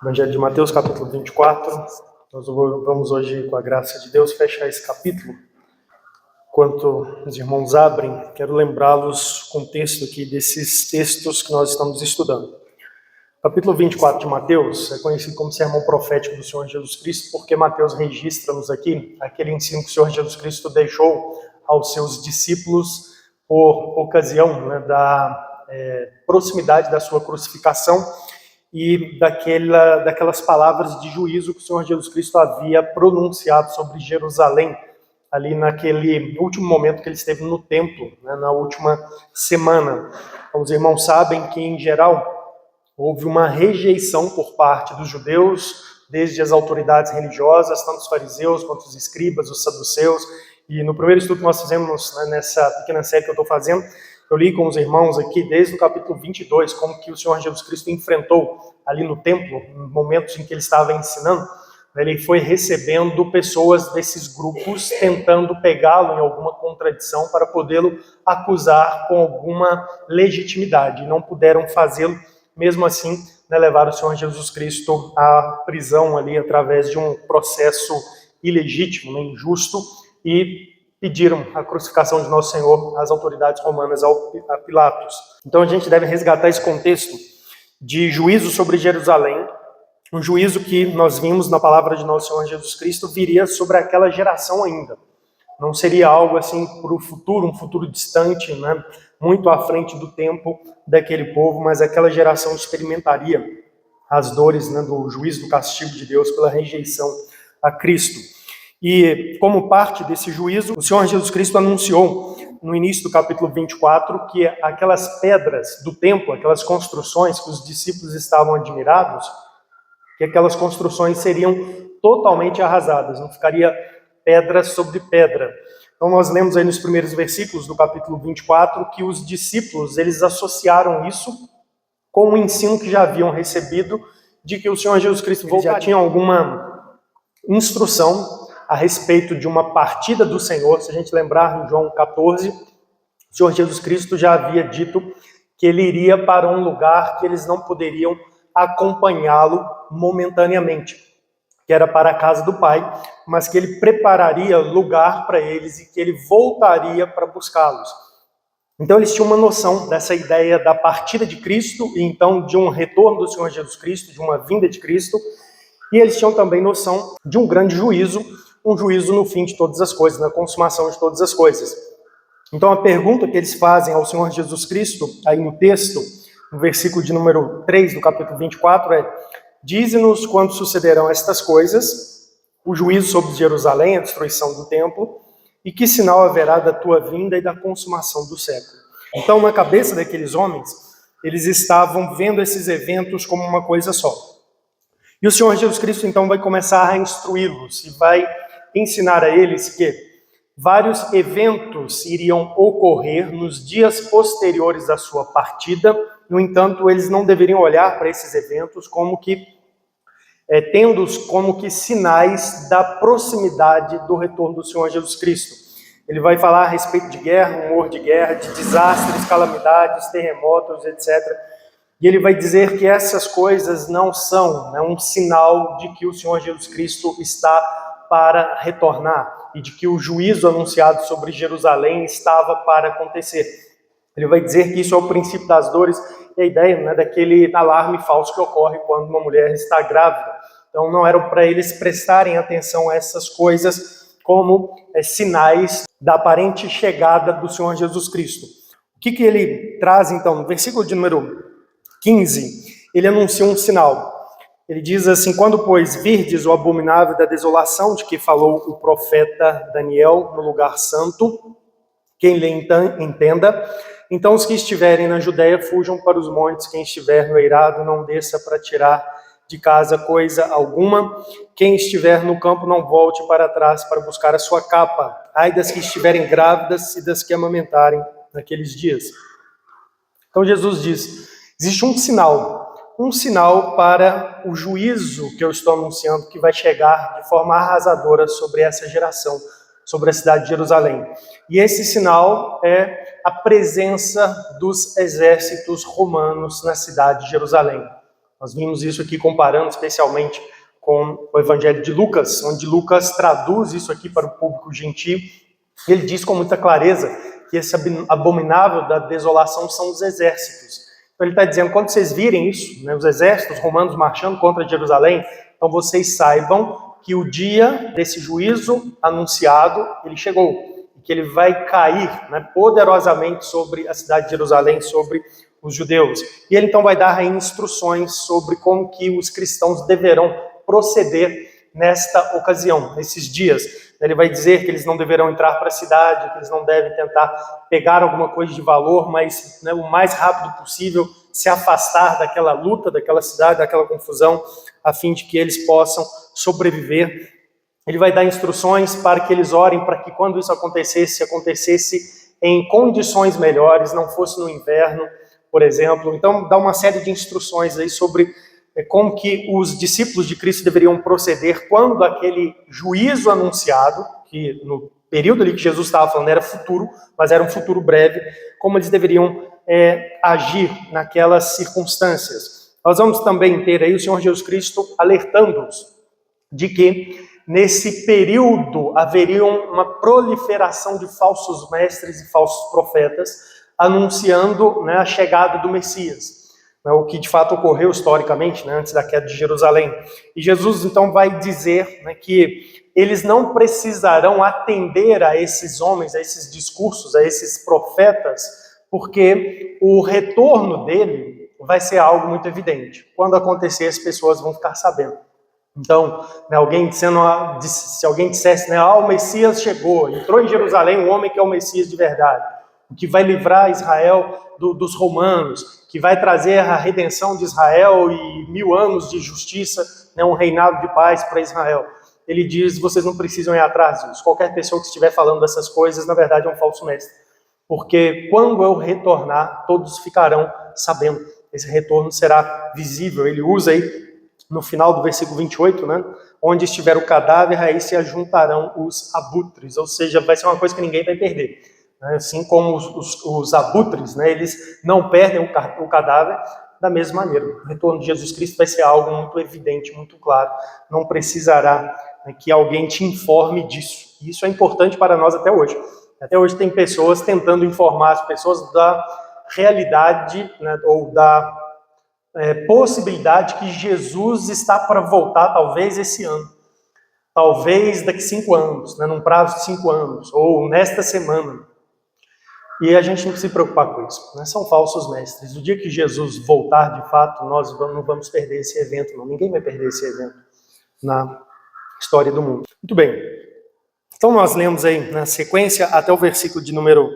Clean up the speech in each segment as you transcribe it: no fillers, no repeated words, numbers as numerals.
Evangelho de Mateus, capítulo 24. Nós vamos hoje, com a graça de Deus, fechar esse capítulo. Enquanto os irmãos abrem, quero lembrá-los com o texto aqui desses textos que nós estamos estudando. O capítulo 24 de Mateus é conhecido como sermão profético do Senhor Jesus Cristo, porque Mateus registra-nos aqui aquele ensino que o Senhor Jesus Cristo deixou aos seus discípulos por ocasião da proximidade da sua crucificação e daquelas palavras de juízo que o Senhor Jesus Cristo havia pronunciado sobre Jerusalém, ali naquele último momento que ele esteve no templo, na última semana. Como os irmãos sabem que, em geral, houve uma rejeição por parte dos judeus, desde as autoridades religiosas, tanto os fariseus quanto os escribas, os saduceus. E no primeiro estudo que nós fizemos, nessa pequena série que eu estou fazendo, eu li com os irmãos aqui, desde o capítulo 22, como que o Senhor Jesus Cristo enfrentou ali no templo, em momentos em que ele estava ensinando. Ele foi recebendo pessoas desses grupos, tentando pegá-lo em alguma contradição para podê-lo acusar com alguma legitimidade. E não puderam fazê-lo, mesmo assim, levar o Senhor Jesus Cristo à prisão ali através de um processo ilegítimo, injusto, e pediram a crucificação de Nosso Senhor às autoridades romanas, a Pilatos. Então a gente deve resgatar esse contexto de juízo sobre Jerusalém, um juízo que nós vimos na palavra de Nosso Senhor Jesus Cristo viria sobre aquela geração ainda. Não seria algo assim para o futuro, um futuro distante, muito à frente do tempo daquele povo, mas aquela geração experimentaria as dores do juízo, do castigo de Deus pela rejeição a Cristo. E como parte desse juízo, o Senhor Jesus Cristo anunciou no início do capítulo 24 que aquelas pedras do templo, aquelas construções que os discípulos estavam admirados, que aquelas construções seriam totalmente arrasadas, não ficaria pedra sobre pedra. Então nós lemos aí nos primeiros versículos do capítulo 24 que os discípulos, eles associaram isso com o ensino que já haviam recebido de que o Senhor Jesus Cristo já tinha alguma instrução a respeito de uma partida do Senhor. Se a gente lembrar em João 14, o Senhor Jesus Cristo já havia dito que ele iria para um lugar que eles não poderiam acompanhá-lo momentaneamente, que era para a casa do Pai, mas que ele prepararia lugar para eles e que ele voltaria para buscá-los. Então eles tinham uma noção dessa ideia da partida de Cristo e então de um retorno do Senhor Jesus Cristo, de uma vinda de Cristo, e eles tinham também noção de um grande juízo, um juízo no fim de todas as coisas, na consumação de todas as coisas. Então a pergunta que eles fazem ao Senhor Jesus Cristo, aí no texto, no versículo de número 3 do capítulo 24, é: dize-nos quando sucederão estas coisas, o juízo sobre Jerusalém, a destruição do templo, e que sinal haverá da tua vinda e da consumação do século. Então, na cabeça daqueles homens, eles estavam vendo esses eventos como uma coisa só. E o Senhor Jesus Cristo, então, vai começar a instruí-los e vai ensinar a eles que vários eventos iriam ocorrer nos dias posteriores à sua partida. No entanto, eles não deveriam olhar para esses eventos como que tendo-os como que sinais da proximidade do retorno do Senhor Jesus Cristo. Ele vai falar a respeito de guerra, humor de guerra, de desastres, calamidades, terremotos, etc. E ele vai dizer que essas coisas não são um sinal de que o Senhor Jesus Cristo está para retornar e de que o juízo anunciado sobre Jerusalém estava para acontecer. Ele vai dizer que isso é o princípio das dores e a ideia daquele alarme falso que ocorre quando uma mulher está grávida. Então não era para eles prestarem atenção a essas coisas como sinais da aparente chegada do Senhor Jesus Cristo. O que ele traz então? No versículo de número 15, ele anuncia um sinal. Ele diz assim: quando, pois, virdes o abominável da desolação de que falou o profeta Daniel no lugar santo, quem lhe entenda, então os que estiverem na Judéia fujam para os montes, quem estiver no eirado não desça para tirar de casa coisa alguma, quem estiver no campo não volte para trás para buscar a sua capa, ai das que estiverem grávidas e das que amamentarem naqueles dias. Então Jesus diz, existe um sinal para o juízo que eu estou anunciando, que vai chegar de forma arrasadora sobre essa geração, sobre a cidade de Jerusalém. E esse sinal é a presença dos exércitos romanos na cidade de Jerusalém. Nós vimos isso aqui comparando especialmente com o Evangelho de Lucas, onde Lucas traduz isso aqui para o público gentio. Ele diz com muita clareza que esse abominável da desolação são os exércitos. Então ele está dizendo, quando vocês virem isso, né, os exércitos romanos marchando contra Jerusalém, então vocês saibam que o dia desse juízo anunciado, ele chegou, e que ele vai cair, né, poderosamente sobre a cidade de Jerusalém, sobre os judeus. E ele então vai dar aí instruções sobre como que os cristãos deverão proceder nesta ocasião, nesses dias. Ele vai dizer que eles não deverão entrar para a cidade, que eles não devem tentar pegar alguma coisa de valor, mas, né, o mais rápido possível se afastar daquela luta, daquela cidade, daquela confusão, a fim de que eles possam sobreviver. Ele vai dar instruções para que eles orem para que quando isso acontecesse em condições melhores, não fosse no inverno, por exemplo. Então dá uma série de instruções aí sobre como que os discípulos de Cristo deveriam proceder quando aquele juízo anunciado, que no período ali que Jesus estava falando era futuro, mas era um futuro breve, como eles deveriam agir naquelas circunstâncias. Nós vamos também ter aí o Senhor Jesus Cristo alertando-os de que nesse período haveria uma proliferação de falsos mestres e falsos profetas anunciando, né, a chegada do Messias. O que de fato ocorreu historicamente, né, antes da queda de Jerusalém. E Jesus então vai dizer, né, que eles não precisarão atender a esses homens, a esses discursos, a esses profetas, porque o retorno dele vai ser algo muito evidente. Quando acontecer, as pessoas vão ficar sabendo. Então, né, se alguém dissesse, né, o Messias chegou, entrou em Jerusalém um homem que é o Messias de verdade, o que vai livrar Israel dos romanos, que vai trazer a redenção de Israel e 1000 anos de justiça, né, um reinado de paz para Israel. Ele diz, vocês não precisam ir atrás disso. Qualquer pessoa que estiver falando dessas coisas, na verdade, é um falso mestre. Porque quando eu retornar, todos ficarão sabendo. Esse retorno será visível. Ele usa aí, no final do versículo 28, né, onde estiver o cadáver, aí se ajuntarão os abutres. Ou seja, vai ser uma coisa que ninguém vai perder. Assim como os abutres, né, eles não perdem o cadáver, da mesma maneira. O retorno de Jesus Cristo vai ser algo muito evidente, muito claro. Não precisará, né, que alguém te informe disso. E isso é importante para nós até hoje. Até hoje tem pessoas tentando informar as pessoas da realidade, né, ou da possibilidade que Jesus está para voltar talvez esse ano. Talvez daqui 5 anos, né, num prazo de 5 anos, ou nesta semana. E a gente não precisa se preocupar com isso, né? São falsos mestres. No dia que Jesus voltar de fato, nós não vamos perder esse evento, não. Ninguém vai perder esse evento na história do mundo. Muito bem. Então nós lemos aí na sequência até o versículo de número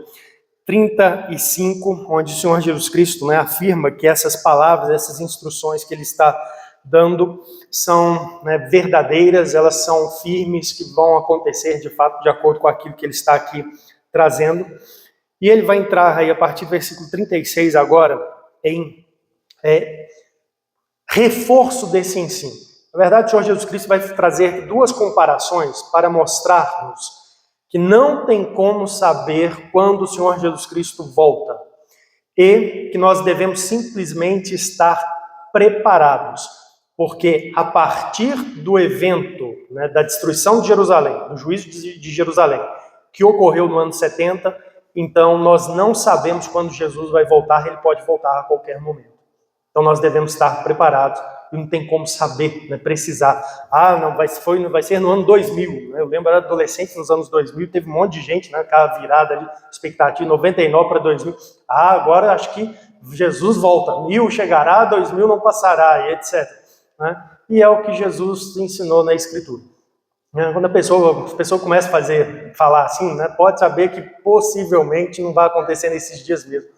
35, onde o Senhor Jesus Cristo, né, afirma que essas palavras, essas instruções que ele está dando são, né, verdadeiras, elas são firmes, que vão acontecer de fato de acordo com aquilo que ele está aqui trazendo. E ele vai entrar aí a partir do versículo 36 agora em reforço desse ensino. Na verdade, o Senhor Jesus Cristo vai trazer 2 comparações para mostrar-nos que não tem como saber quando o Senhor Jesus Cristo volta e que nós devemos simplesmente estar preparados, porque a partir do evento, né, da destruição de Jerusalém, do juízo de Jerusalém, que ocorreu no ano 70, então nós não sabemos quando Jesus vai voltar, ele pode voltar a qualquer momento. Então nós devemos estar preparados e não tem como saber, né, precisar. Não vai ser no ano 2000. Né? Eu lembro, era adolescente nos anos 2000, teve um monte de gente, né, aquela virada ali, expectativa, 99 para 2000. Agora acho que Jesus volta, 1000 chegará, 2000 não passará, e etc. Né? E é o que Jesus ensinou na Escritura. Quando a pessoa começa a falar assim, né, pode saber que possivelmente não vai acontecer nesses dias mesmo,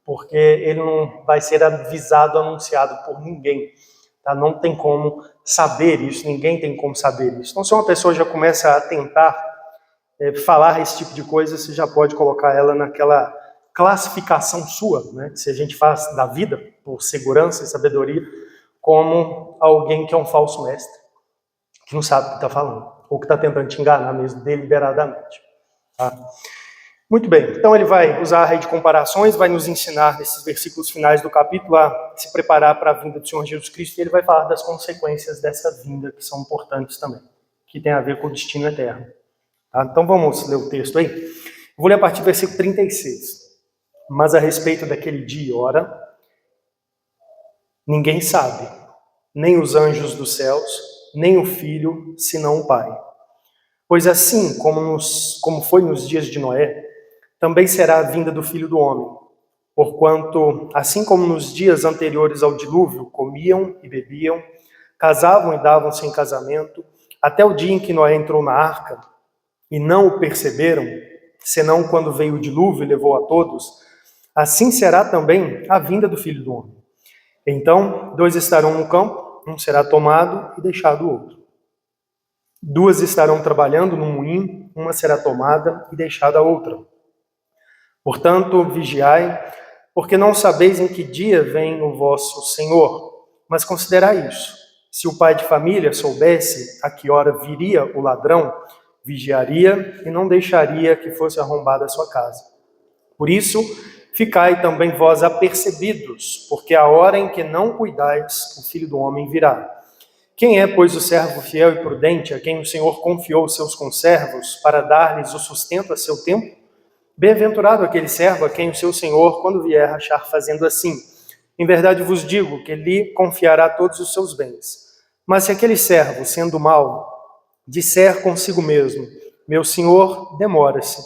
porque ele não vai ser avisado, anunciado por ninguém. Tá? Não tem como saber isso, ninguém tem como saber isso. Então, se uma pessoa já começa a tentar falar esse tipo de coisa, você já pode colocar ela naquela classificação sua, né, que se a gente faz da vida, por segurança e sabedoria, como alguém que é um falso mestre, que não sabe o que está falando, ou que está tentando te enganar mesmo, deliberadamente. Tá? Muito bem, então ele vai usar a rede de comparações, vai nos ensinar nesses versículos finais do capítulo a se preparar para a vinda do Senhor Jesus Cristo, e ele vai falar das consequências dessa vinda, que são importantes também, que tem a ver com o destino eterno. Tá? Então vamos ler o texto aí. Eu vou ler a partir do versículo 36. Mas a respeito daquele dia e hora, ninguém sabe, nem os anjos dos céus, nem o Filho, senão o Pai. Pois assim como foi nos dias de Noé, também será a vinda do Filho do Homem. Porquanto, assim como nos dias anteriores ao dilúvio, comiam e bebiam, casavam e davam-se em casamento, até o dia em que Noé entrou na arca, e não o perceberam, senão quando veio o dilúvio e levou a todos, assim será também a vinda do Filho do Homem. Então, 2 estarão no campo, um será tomado e deixado o outro. 2 estarão trabalhando no moinho, uma será tomada e deixada a outra. Portanto, vigiai, porque não sabeis em que dia vem o vosso Senhor. Mas considerai isso. Se o pai de família soubesse a que hora viria o ladrão, vigiaria e não deixaria que fosse arrombada a sua casa. Por isso, ficai também vós apercebidos, porque a hora em que não cuidais, o Filho do Homem virá. Quem é, pois, o servo fiel e prudente, a quem o Senhor confiou os seus conservos para dar-lhes o sustento a seu tempo? Bem-aventurado aquele servo a quem o seu Senhor, quando vier, achar fazendo assim. Em verdade vos digo que lhe confiará todos os seus bens. Mas se aquele servo, sendo mau, disser consigo mesmo, meu senhor demora-se,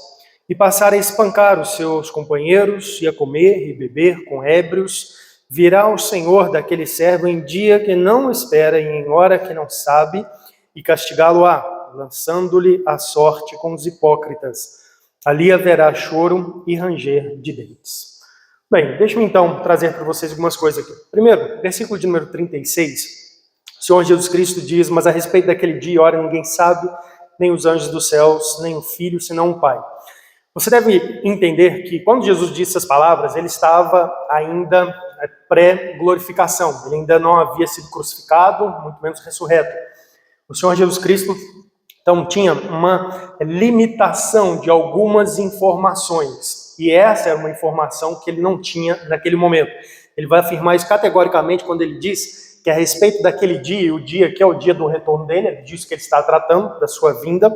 e passar a espancar os seus companheiros, e a comer e beber com ébrios, virá o senhor daquele servo em dia que não espera e em hora que não sabe, e castigá-lo-á, lançando-lhe a sorte com os hipócritas. Ali haverá choro e ranger de dentes. Bem, deixe-me então trazer para vocês algumas coisas aqui. Primeiro, versículo de número 36. O Senhor Jesus Cristo diz, mas a respeito daquele dia e hora ninguém sabe, nem os anjos dos céus, nem o Filho, senão o Pai. Você deve entender que quando Jesus disse essas palavras, ele estava ainda pré-glorificação. Ele ainda não havia sido crucificado, muito menos ressurreto. O Senhor Jesus Cristo, então, tinha uma limitação de algumas informações. E essa era uma informação que ele não tinha naquele momento. Ele vai afirmar isso categoricamente quando ele diz que a respeito daquele dia, o dia que é o dia do retorno dele, é disso que ele está tratando, da sua vinda,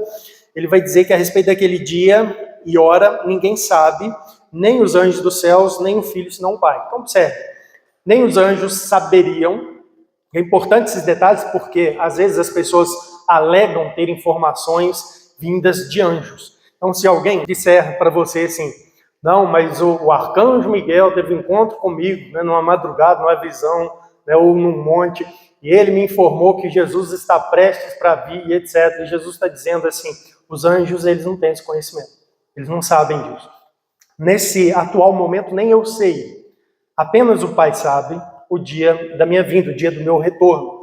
ele vai dizer que a respeito daquele dia e hora, ninguém sabe, nem os anjos dos céus, nem o Filho, senão o Pai. Então, observe, nem os anjos saberiam. É importante esses detalhes porque, às vezes, as pessoas alegam ter informações vindas de anjos. Então, se alguém disser para você assim, não, mas o arcanjo Miguel teve um encontro comigo, né, numa madrugada, numa visão, né, ou num monte, e ele me informou que Jesus está prestes para vir, e etc. E Jesus está dizendo assim, os anjos, eles não têm esse conhecimento, eles não sabem disso. Nesse atual momento, nem eu sei, apenas o Pai sabe o dia da minha vinda, o dia do meu retorno.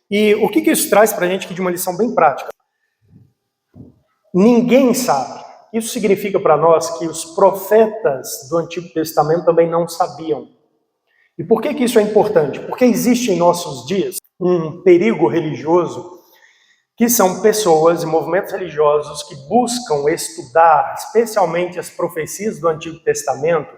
E o que isso traz para a gente aqui de uma lição bem prática? Ninguém sabe. Isso significa para nós que os profetas do Antigo Testamento também não sabiam. E por que isso é importante? Porque existe em nossos dias um perigo religioso, que são pessoas e movimentos religiosos que buscam estudar, especialmente as profecias do Antigo Testamento,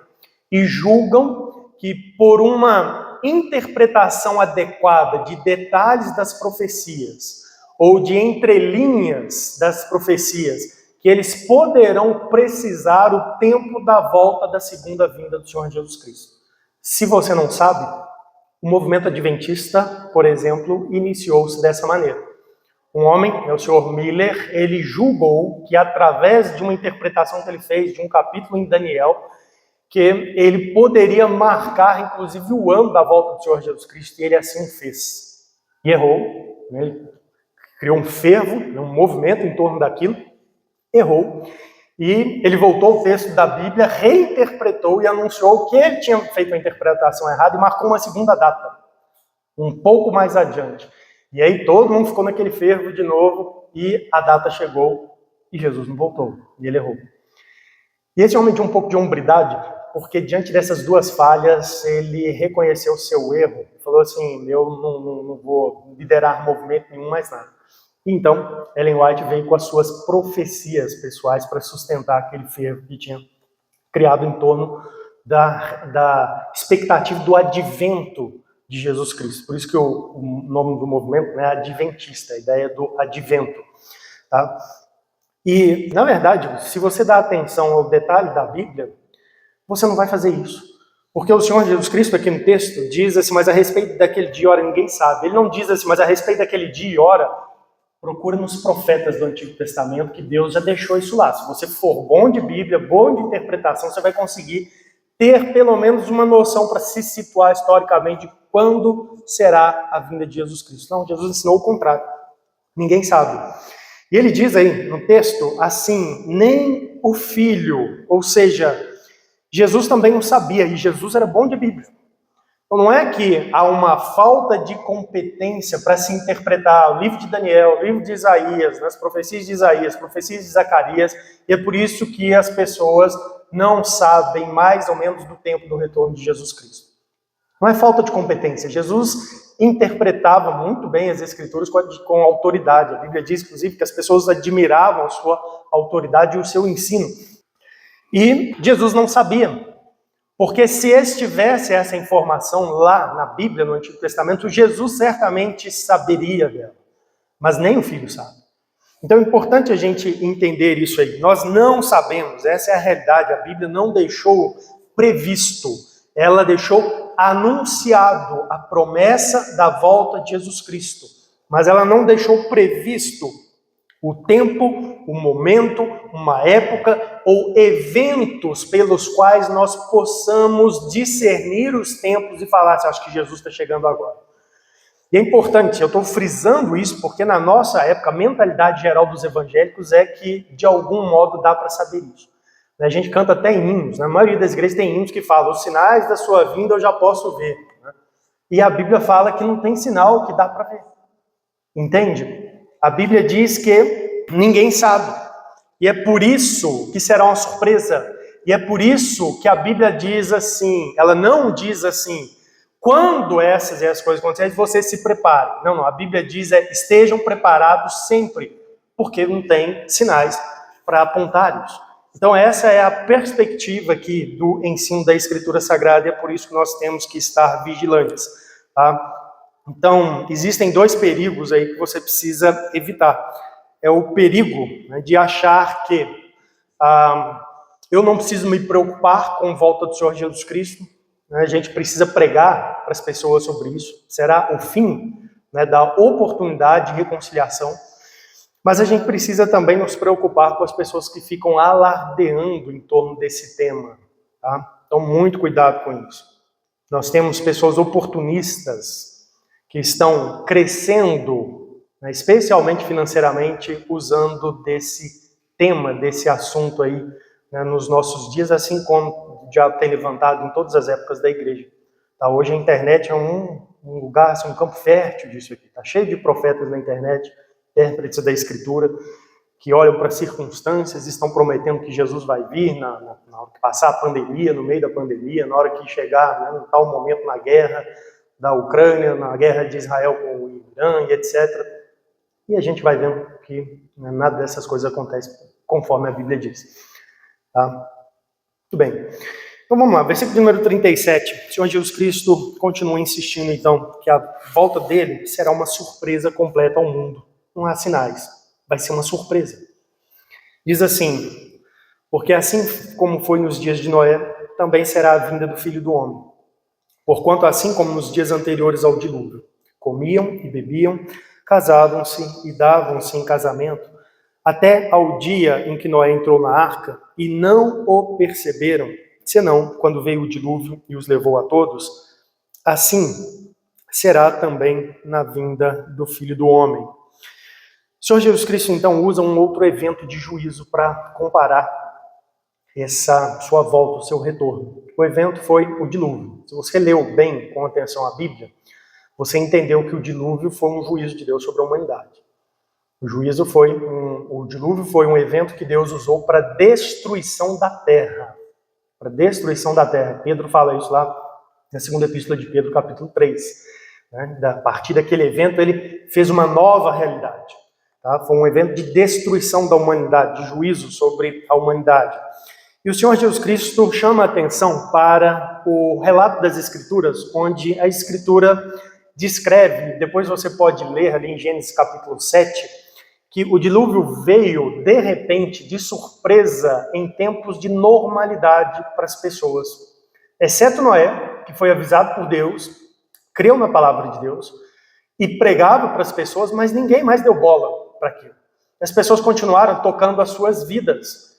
e julgam que por uma interpretação adequada de detalhes das profecias, ou de entrelinhas das profecias, que eles poderão precisar o tempo da volta da segunda vinda do Senhor Jesus Cristo. Se você não sabe, o movimento adventista, por exemplo, iniciou-se dessa maneira. Um homem, o Sr. Miller, ele julgou que através de uma interpretação que ele fez de um capítulo em Daniel, que ele poderia marcar, inclusive, o ano da volta do Senhor Jesus Cristo, e ele assim fez. E errou, né? Ele criou um fervo, um movimento em torno daquilo, errou, e ele voltou ao texto da Bíblia, reinterpretou e anunciou que ele tinha feito a interpretação errada e marcou uma segunda data, um pouco mais adiante. E aí todo mundo ficou naquele fervo de novo, e a data chegou, e Jesus não voltou, e ele errou. E esse homem tinha um pouco de hombridade, porque diante dessas duas falhas, ele reconheceu o seu erro, falou assim, eu não vou liderar movimento nenhum mais nada. E então, Ellen White veio com as suas profecias pessoais para sustentar aquele fervo que tinha criado em torno da expectativa do advento de Jesus Cristo. Por isso que o nome do movimento é adventista, a ideia do advento. Tá? E, na verdade, se você dá atenção ao detalhe da Bíblia, você não vai fazer isso. Porque o Senhor Jesus Cristo, aqui no texto, diz assim, mas a respeito daquele dia e hora ninguém sabe. Ele não diz assim, mas a respeito daquele dia e hora, procura nos profetas do Antigo Testamento, que Deus já deixou isso lá. Se você for bom de Bíblia, bom de interpretação, você vai conseguir ter pelo menos uma noção para se situar historicamente de quando será a vinda de Jesus Cristo. Não, Jesus ensinou o contrário. Ninguém sabe. E ele diz aí no texto assim, nem o Filho, ou seja, Jesus também não sabia, e Jesus era bom de Bíblia. Então não é que há uma falta de competência para se interpretar o livro de Daniel, o livro de Isaías, as profecias de Isaías, profecias de Zacarias, e é por isso que as pessoas não sabem mais ou menos do tempo do retorno de Jesus Cristo. Não é falta de competência. Jesus interpretava muito bem as Escrituras com autoridade. A Bíblia diz, inclusive, que as pessoas admiravam a sua autoridade e o seu ensino. E Jesus não sabia. Porque se estivesse essa informação lá na Bíblia, no Antigo Testamento, Jesus certamente saberia dela. Mas nem o Filho sabe. Então é importante a gente entender isso aí. Nós não sabemos, essa é a realidade. A Bíblia não deixou previsto, ela deixou anunciado a promessa da volta de Jesus Cristo. Mas ela não deixou previsto o tempo, o momento, uma época ou eventos pelos quais nós possamos discernir os tempos e falar, acho que Jesus está chegando agora. E é importante, eu estou frisando isso porque na nossa época a mentalidade geral dos evangélicos é que de algum modo dá para saber isso. A gente canta até hinos, na maioria das igrejas tem hinos que falam, os sinais da sua vinda eu já posso ver. E a Bíblia fala que não tem sinal que dá para ver. Entende? A Bíblia diz que ninguém sabe. E é por isso que será uma surpresa. E é por isso que a Bíblia diz assim, ela não diz assim, quando essas e as coisas acontecerem, você se prepare. Não, a Bíblia diz estejam preparados sempre, porque não tem sinais para apontar isso. Então essa é a perspectiva aqui do ensino da Escritura Sagrada e é por isso que nós temos que estar vigilantes. Tá? Então, existem dois perigos aí que você precisa evitar. É o perigo, né, de achar que eu não preciso me preocupar com a volta do Senhor Jesus Cristo. Né, a gente precisa pregar para as pessoas sobre isso. Será o fim, né, da oportunidade de reconciliação. Mas a gente precisa também nos preocupar com as pessoas que ficam alardeando em torno desse tema. Tá? Então, muito cuidado com isso. Nós temos pessoas oportunistas que estão crescendo, né, especialmente financeiramente, usando desse tema, desse assunto aí, né, nos nossos dias, assim como já tem levantado em todas as épocas da igreja. Tá? Hoje a internet é um lugar, assim, um campo fértil disso aqui. Está cheio de profetas na internet, intérpretes da Escritura, que olham para circunstâncias e estão prometendo que Jesus vai vir na hora que passar a pandemia, no meio da pandemia, na hora que chegar, né, no tal momento na guerra da Ucrânia, na guerra de Israel com o Irã e etc. E a gente vai vendo que, né, nada dessas coisas acontece conforme a Bíblia diz. Tá? Muito bem. Então vamos lá, versículo número 37. O Senhor Jesus Cristo continua insistindo então que a volta dele será uma surpresa completa ao mundo. Não há sinais, vai ser uma surpresa. Diz assim, porque assim como foi nos dias de Noé, também será a vinda do Filho do Homem. Porquanto assim como nos dias anteriores ao dilúvio, comiam e bebiam, casavam-se e davam-se em casamento, até ao dia em que Noé entrou na arca, e não o perceberam, senão quando veio o dilúvio e os levou a todos, assim será também na vinda do Filho do Homem. O Senhor Jesus Cristo, então, usa um outro evento de juízo para comparar essa sua volta, o seu retorno. O evento foi o dilúvio. Se você leu bem, com atenção a Bíblia, você entendeu que o dilúvio foi um juízo de Deus sobre a humanidade. O dilúvio foi um evento que Deus usou para destruição da terra. Para destruição da terra. Pedro fala isso lá na segunda epístola de Pedro, capítulo 3. Né? A partir daquele evento, ele fez uma nova realidade. Tá? Foi um evento de destruição da humanidade, de juízo sobre a humanidade. E o Senhor Jesus Cristo chama a atenção para o relato das Escrituras, onde a Escritura descreve, depois você pode ler ali em Gênesis capítulo 7, que o dilúvio veio de repente, de surpresa, em tempos de normalidade para as pessoas. Exceto Noé, que foi avisado por Deus, creu na palavra de Deus e pregava para as pessoas, mas ninguém mais deu bola para aquilo. As pessoas continuaram tocando as suas vidas.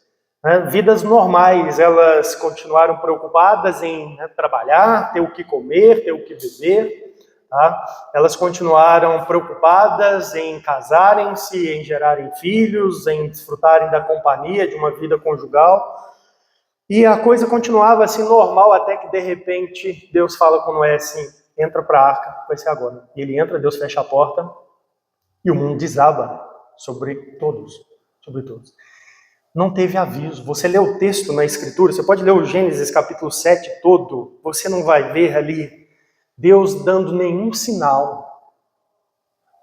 Vidas normais, elas continuaram preocupadas em trabalhar, ter o que comer, ter o que beber. Tá? Elas continuaram preocupadas em casarem-se, em gerarem filhos, em desfrutarem da companhia de uma vida conjugal. E a coisa continuava assim normal até que de repente Deus fala com Noé assim, entra para a arca, vai ser agora. E ele entra, Deus fecha a porta e o mundo desaba sobre todos, sobre todos. Não teve aviso. Você lê o texto na Escritura, você pode ler o Gênesis capítulo 7 todo, você não vai ver ali Deus dando nenhum sinal.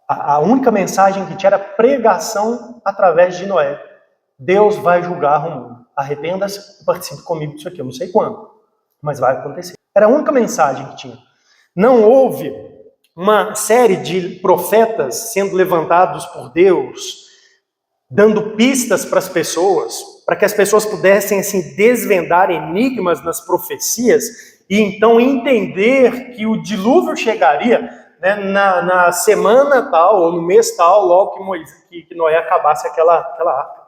A única mensagem que tinha era pregação através de Noé. Deus vai julgar o mundo. Arrependa-se e participe comigo disso aqui. Eu não sei quando, mas vai acontecer. Era a única mensagem que tinha. Não houve uma série de profetas sendo levantados por Deus, dando pistas para as pessoas, para que as pessoas pudessem assim, desvendar enigmas nas profecias e então entender que o dilúvio chegaria, né, na semana tal ou no mês tal, logo que Noé acabasse aquela arca.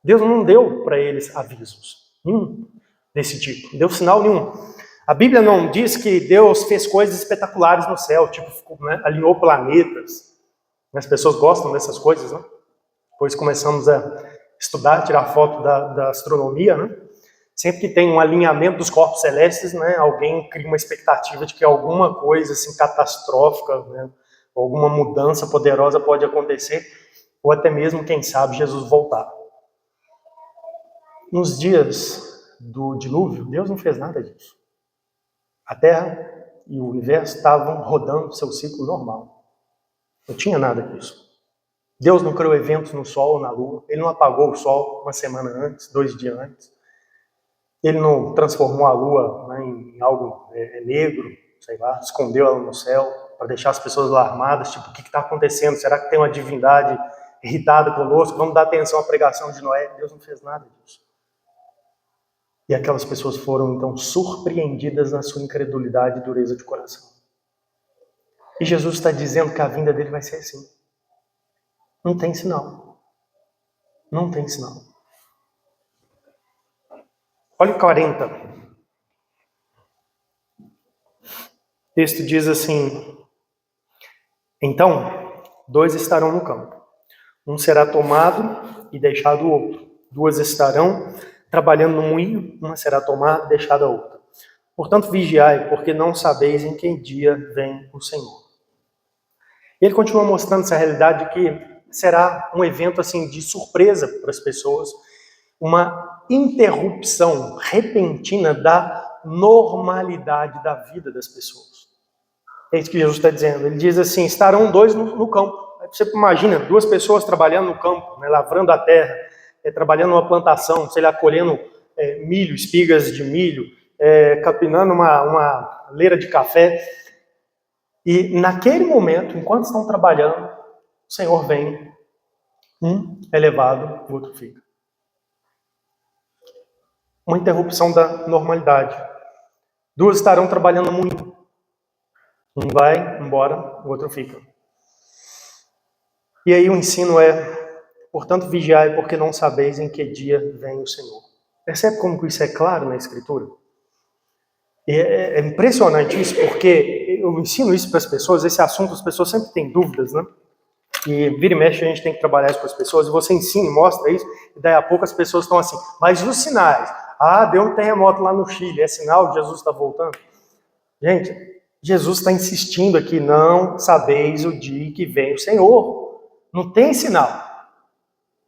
Deus não deu para eles avisos, nenhum desse tipo, não deu sinal nenhum. A Bíblia não diz que Deus fez coisas espetaculares no céu, tipo, né, alinhou planetas. As pessoas gostam dessas coisas, né? Depois começamos a estudar, tirar foto da astronomia, né? Sempre que tem um alinhamento dos corpos celestes, né, alguém cria uma expectativa de que alguma coisa assim, catastrófica, né, alguma mudança poderosa pode acontecer, ou até mesmo, quem sabe, Jesus voltar. Nos dias do dilúvio, Deus não fez nada disso. A Terra e o universo estavam rodando seu ciclo normal. Não tinha nada disso. Deus não criou eventos no Sol ou na Lua. Ele não apagou o Sol uma semana antes, 2 dias antes. Ele não transformou a Lua, né, em algo negro, sei lá, escondeu ela no céu para deixar as pessoas alarmadas, tipo, o que está acontecendo? Será que tem uma divindade irritada conosco? Vamos dar atenção à pregação de Noé. Deus não fez nada disso. E aquelas pessoas foram, então, surpreendidas na sua incredulidade e dureza de coração. E Jesus está dizendo que a vinda dele vai ser assim. Não tem sinal. Não tem sinal. Olha o 40. O texto diz assim: então, 2 estarão no campo. Um será tomado e deixado o outro. 2 estarão trabalhando no moinho, uma será tomada e deixada a outra. Portanto, vigiai, porque não sabeis em que dia vem o Senhor. Ele continua mostrando essa realidade de que será um evento assim de surpresa para as pessoas, uma interrupção repentina da normalidade da vida das pessoas. É isso que Jesus está dizendo. Ele diz assim, estarão 2 no campo. Aí você imagina 2 pessoas trabalhando no campo, né, lavrando a terra, trabalhando numa plantação, sei lá, colhendo milho, espigas de milho, capinando uma leira de café. E naquele momento, enquanto estão trabalhando, o Senhor vem, um é levado, o outro fica. Uma interrupção da normalidade. 2 estarão trabalhando muito. Um vai embora, o outro fica. E aí o ensino portanto, vigiai, porque não sabeis em que dia vem o Senhor. Percebe como isso é claro na Escritura? E é impressionante isso, porque eu ensino isso para as pessoas, esse assunto as pessoas sempre têm dúvidas, né? E vira e mexe a gente tem que trabalhar isso com as pessoas, e você ensina e mostra isso, e daí a pouco as pessoas estão assim, mas os sinais? Ah, deu um terremoto lá no Chile, é sinal de Jesus está voltando? Gente, Jesus está insistindo aqui, não sabeis o dia que vem o Senhor. Não tem sinal.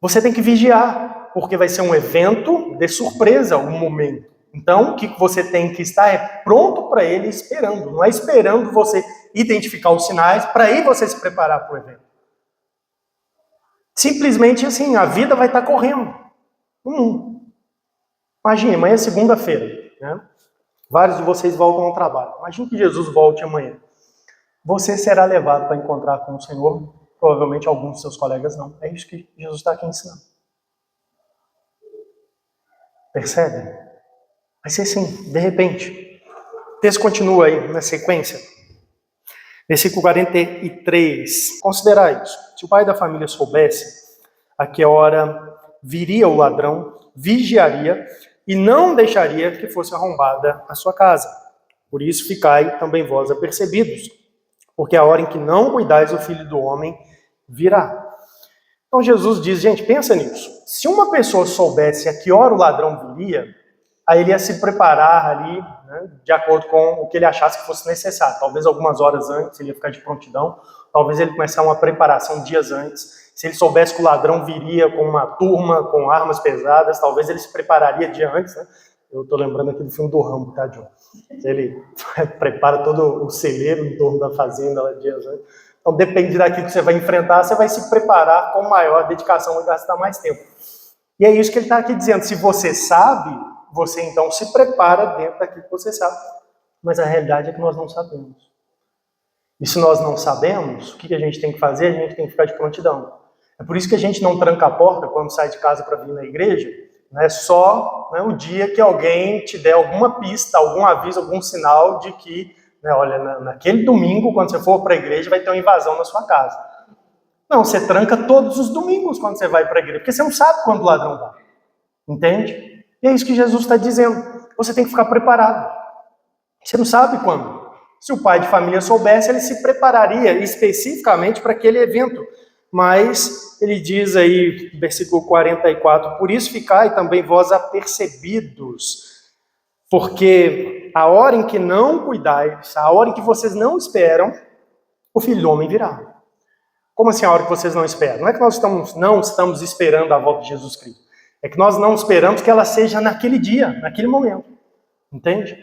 Você tem que vigiar, porque vai ser um evento de surpresa, um momento. Então, o que você tem que estar é pronto para ele, esperando. Não é esperando você identificar os sinais, para aí você se preparar para o evento. Simplesmente assim, a vida vai estar correndo. Imagine, amanhã é segunda-feira, né? Vários de vocês voltam ao trabalho. Imagine que Jesus volte amanhã. Você será levado para encontrar com o Senhor, provavelmente alguns dos seus colegas não. É isso que Jesus está aqui ensinando. Percebe? Vai ser assim, de repente. O texto continua aí na sequência. Versículo 43. Considerai isso. Se o pai da família soubesse a que hora viria o ladrão, vigiaria e não deixaria que fosse arrombada a sua casa. Por isso ficai também vós apercebidos, porque a hora em que não cuidais, o Filho do Homem virá. Então Jesus diz, gente, pensa nisso. Se uma pessoa soubesse a que hora o ladrão viria, aí ele ia se preparar ali, né, de acordo com o que ele achasse que fosse necessário. Talvez algumas horas antes ele ia ficar de prontidão, talvez ele começar uma preparação dias antes. Se ele soubesse que o ladrão viria com uma turma, com armas pesadas, talvez ele se prepararia dia antes, né? Eu estou lembrando aqui do filme do Rambo, tá, John? Ele prepara todo o celeiro em torno da fazenda lá dias antes. Então, depende daquilo que você vai enfrentar, você vai se preparar com maior dedicação e gastar mais tempo. E é isso que ele está aqui dizendo. Se você sabe, você então se prepara dentro daquilo que você sabe. Mas a realidade é que nós não sabemos. E se nós não sabemos, o que a gente tem que fazer? A gente tem que ficar de prontidão. É por isso que a gente não tranca a porta quando sai de casa para vir na igreja, né, só, né, o dia que alguém te der alguma pista, algum aviso, algum sinal de que, né, olha, naquele domingo, quando você for para a igreja, vai ter uma invasão na sua casa. Não, você tranca todos os domingos quando você vai para a igreja, porque você não sabe quando o ladrão vai. Entende? E é isso que Jesus está dizendo. Você tem que ficar preparado. Você não sabe quando. Se o pai de família soubesse, ele se prepararia especificamente para aquele evento. Mas ele diz aí, versículo 44, por isso ficai também vós apercebidos, porque a hora em que não cuidais, a hora em que vocês não esperam, o Filho do Homem virá. Como assim a hora que vocês não esperam? Não é que nós não estamos esperando a volta de Jesus Cristo. É que nós não esperamos que ela seja naquele dia, naquele momento. Entende?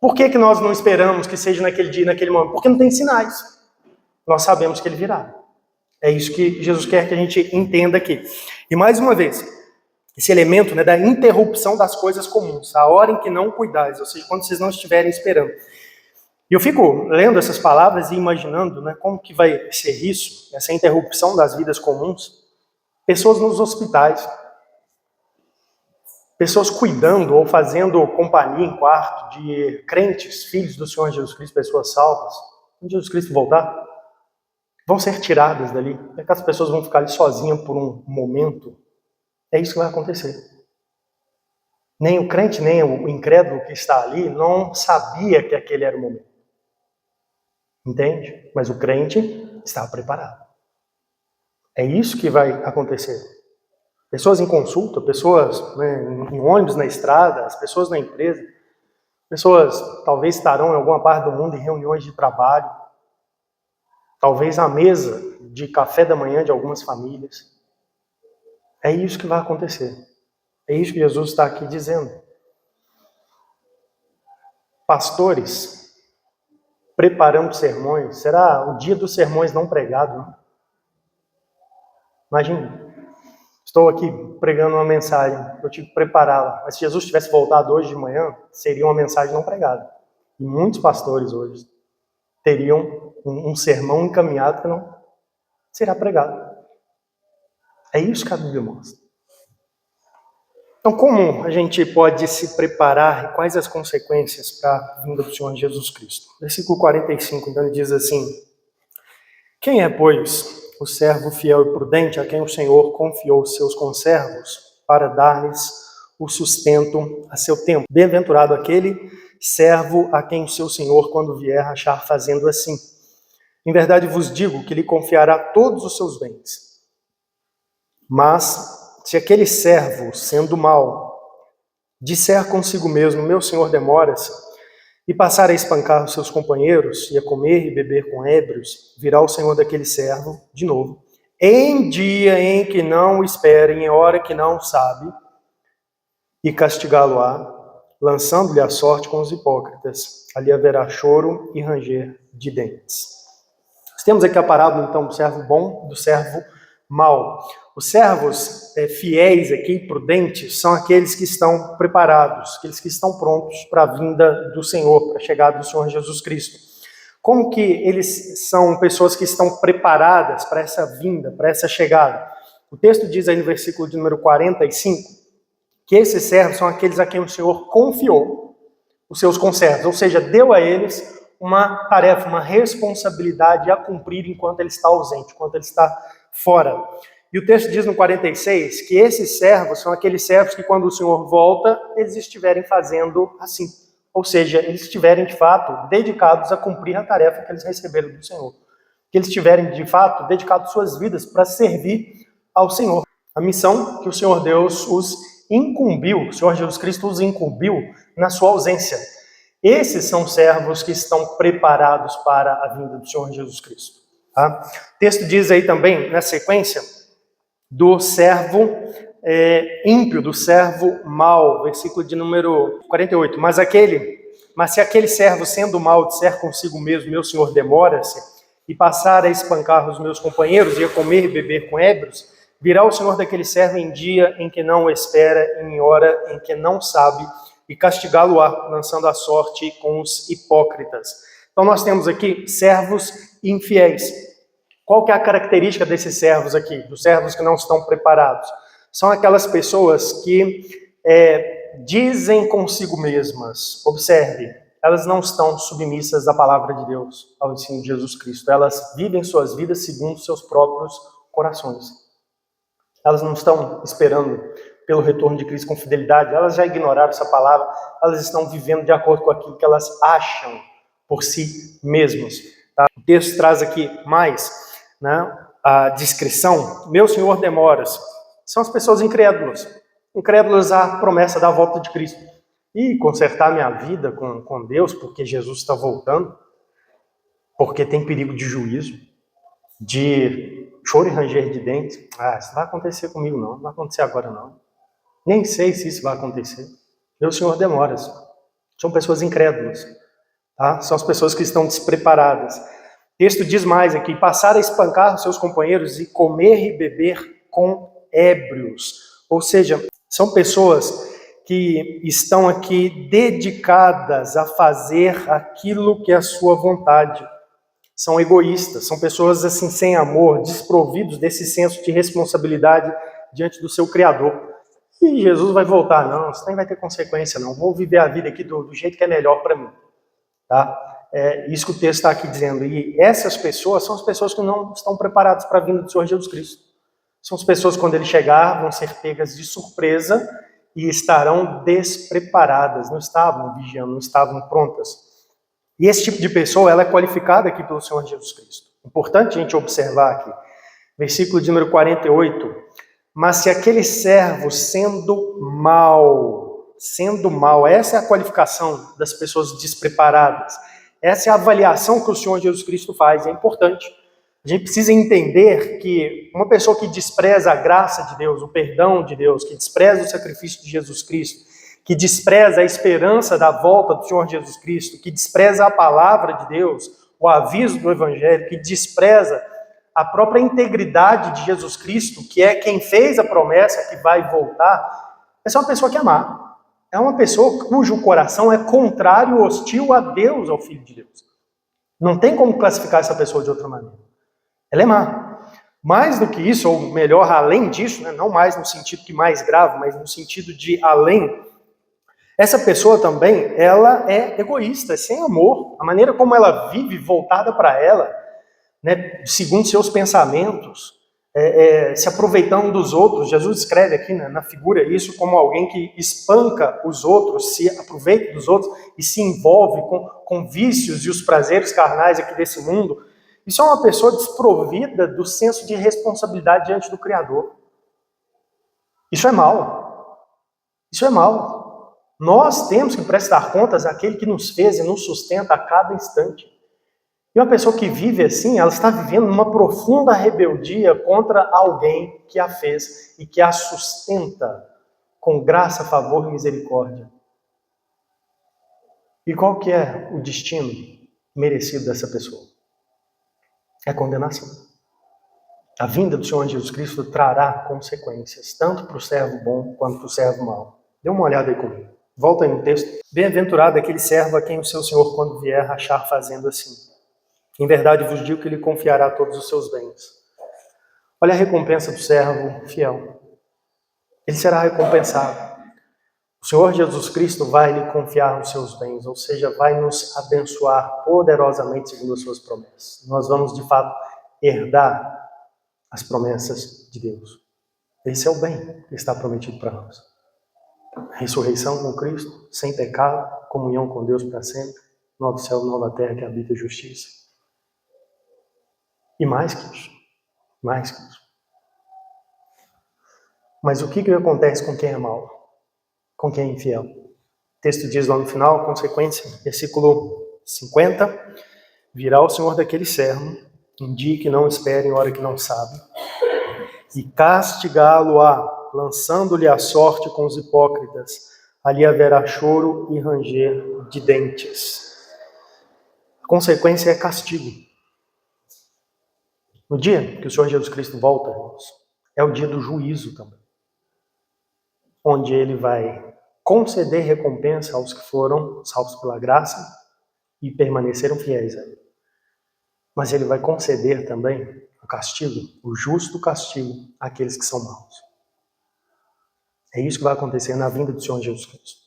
Por que nós não esperamos que seja naquele dia, naquele momento? Porque não tem sinais. Nós sabemos que ele virá. É isso que Jesus quer que a gente entenda aqui. E mais uma vez, esse elemento, né, da interrupção das coisas comuns, a hora em que não cuidais, ou seja, quando vocês não estiverem esperando. E eu fico lendo essas palavras e imaginando, né, como que vai ser isso, essa interrupção das vidas comuns. Pessoas nos hospitais, pessoas cuidando ou fazendo companhia em quarto de crentes, filhos do Senhor Jesus Cristo, pessoas salvas. Quando Jesus Cristo voltar, vão ser tiradas dali. As pessoas vão ficar ali sozinhas por um momento. É isso que vai acontecer. Nem o crente, nem o incrédulo que está ali não sabia que aquele era o momento. Entende? Mas o crente estava preparado. É isso que vai acontecer. Pessoas em consulta, pessoas, né, em ônibus na estrada, as pessoas na empresa, pessoas talvez estarão em alguma parte do mundo em reuniões de trabalho, talvez à mesa de café da manhã de algumas famílias. É isso que vai acontecer. É isso que Jesus está aqui dizendo. Pastores, preparando sermões, será o dia dos sermões não pregados, não? Imagine, estou aqui pregando uma mensagem, eu tive que prepará-la, mas se Jesus tivesse voltado hoje de manhã, seria uma mensagem não pregada. E muitos pastores hoje teriam um sermão encaminhado que não será pregado. É isso que a Bíblia mostra. Então, como a gente pode se preparar e quais as consequências para a vinda do Senhor Jesus Cristo? Versículo 45, então ele diz assim: quem é, pois, o servo fiel e prudente a quem o Senhor confiou os seus conservos para dar-lhes o sustento a seu tempo? Bem-aventurado aquele servo a quem o seu Senhor, quando vier, achar fazendo assim. Em verdade vos digo que lhe confiará todos os seus bens. Mas se aquele servo, sendo mau, disser consigo mesmo, meu senhor demora-se, e passar a espancar os seus companheiros, e a comer e beber com ébrios, virá o senhor daquele servo, de novo, em dia em que não espera, em hora que não sabe, e castigá-lo-á, lançando-lhe a sorte com os hipócritas. Ali haverá choro e ranger de dentes. Nós temos aqui a parábola, então, do servo bom, do servo mal. Os servos fiéis aqui, prudentes, são aqueles que estão preparados, aqueles que estão prontos para a vinda do Senhor, para a chegada do Senhor Jesus Cristo. Como que eles são pessoas que estão preparadas para essa vinda, para essa chegada? O texto diz aí no versículo de número 45, que esses servos são aqueles a quem o Senhor confiou os seus conservos, ou seja, deu a eles uma tarefa, uma responsabilidade a cumprir enquanto ele está ausente, enquanto ele está fora. E o texto diz no 46 que esses servos são aqueles servos que quando o Senhor volta, eles estiverem fazendo assim. Ou seja, eles estiverem de fato dedicados a cumprir a tarefa que eles receberam do Senhor. Que eles estiverem de fato dedicados suas vidas para servir ao Senhor. A missão que o Senhor Deus os incumbiu, o Senhor Jesus Cristo os incumbiu na sua ausência. Esses são servos que estão preparados para a vinda do Senhor Jesus Cristo. Tá? O texto diz aí também, na sequência, do servo ímpio, do servo mau, versículo de número 48. Mas se aquele servo, sendo mau, disser consigo mesmo, meu senhor demora-se, e passar a espancar os meus companheiros, e a comer e beber com ébrios, virá o senhor daquele servo em dia em que não o espera, em hora em que não sabe, e castigá-lo-á, lançando a sorte com os hipócritas. Então nós temos aqui servos infiéis. Qual que é a característica desses servos aqui, dos servos que não estão preparados? São aquelas pessoas que dizem consigo mesmas, observe, elas não estão submissas à palavra de Deus, ao ensino de Jesus Cristo. Elas vivem suas vidas segundo seus próprios corações. Elas não estão esperando pelo retorno de Cristo com fidelidade, elas já ignoraram essa palavra, elas estão vivendo de acordo com aquilo que elas acham por si mesmas. Tá? O texto traz aqui mais a descrição, meu senhor demora-se. São as pessoas incrédulas à promessa da volta de Cristo. E consertar minha vida com Deus, porque Jesus está voltando, porque tem perigo de juízo, de choro e ranger de dentes. Isso vai acontecer comigo não vai acontecer agora não. Nem sei se isso vai acontecer. Meu senhor demora-se. São pessoas incrédulas. Tá? São as pessoas que estão despreparadas. O texto diz mais aqui, passar a espancar os seus companheiros e comer e beber com ébrios. Ou seja, são pessoas que estão aqui dedicadas a fazer aquilo que é a sua vontade. São egoístas, são pessoas assim sem amor, desprovidos desse senso de responsabilidade diante do seu Criador. E Jesus vai voltar, não, isso nem vai ter consequência não, vou viver a vida aqui do jeito que é melhor para mim. Tá? Isso que o texto está aqui dizendo. E essas pessoas são as pessoas que não estão preparadas para a vinda do Senhor Jesus Cristo. São as pessoas que quando ele chegar vão ser pegas de surpresa e estarão despreparadas, não estavam vigiando, não estavam prontas. E esse tipo de pessoa, ela é qualificada aqui pelo Senhor Jesus Cristo. Importante a gente observar aqui. Versículo de número 48. Mas se aquele servo sendo mau, essa é a qualificação das pessoas despreparadas. Essa é a avaliação que o Senhor Jesus Cristo faz, é importante. A gente precisa entender que uma pessoa que despreza a graça de Deus, o perdão de Deus, que despreza o sacrifício de Jesus Cristo, que despreza a esperança da volta do Senhor Jesus Cristo, que despreza a palavra de Deus, o aviso do Evangelho, que despreza a própria integridade de Jesus Cristo, que é quem fez a promessa que vai voltar, essa é uma pessoa que é má. É uma pessoa cujo coração é contrário, hostil a Deus, ao Filho de Deus. Não tem como classificar essa pessoa de outra maneira. Ela é má. Mais do que isso, ou melhor, além disso, não mais no sentido que mais grave, mas no sentido de além, essa pessoa também, ela é egoísta, é sem amor. A maneira como ela vive voltada para ela, segundo seus pensamentos, se aproveitando dos outros. Jesus escreve aqui na figura isso como alguém que espanca os outros, se aproveita dos outros e se envolve com vícios e os prazeres carnais aqui desse mundo. Isso é uma pessoa desprovida do senso de responsabilidade diante do Criador. Isso é mal. Isso é mal. Nós temos que prestar contas àquele que nos fez e nos sustenta a cada instante. E uma pessoa que vive assim, ela está vivendo uma profunda rebeldia contra alguém que a fez e que a sustenta com graça, favor e misericórdia. E qual que é o destino merecido dessa pessoa? É condenação. A vinda do Senhor Jesus Cristo trará consequências, tanto para o servo bom quanto para o servo mau. Dê uma olhada aí comigo. Volta aí no texto. Bem-aventurado aquele servo a quem o seu Senhor, quando vier, achar fazendo assim. Em verdade vos digo que ele confiará todos os seus bens. Olha a recompensa do servo fiel. Ele será recompensado. O Senhor Jesus Cristo vai lhe confiar os seus bens, ou seja, vai nos abençoar poderosamente segundo as suas promessas. Nós vamos, de fato, herdar as promessas de Deus. Esse é o bem que está prometido para nós. Ressurreição com Cristo, sem pecado, comunhão com Deus para sempre, novo céu, nova terra que habita a justiça. E mais que isso. Mais que isso. Mas o que acontece com quem é mau? Com quem é infiel? O texto diz lá no final, consequência, versículo 50, virá o Senhor daquele servo, em dia que não espera, em hora que não sabe, e castigá-lo-á, lançando-lhe a sorte com os hipócritas. Ali haverá choro e ranger de dentes. A consequência é castigo. No dia que o Senhor Jesus Cristo volta, irmãos, é o dia do juízo também, onde ele vai conceder recompensa aos que foram salvos pela graça e permaneceram fiéis a ele. Mas ele vai conceder também o castigo, o justo castigo, àqueles que são maus. É isso que vai acontecer na vinda do Senhor Jesus Cristo.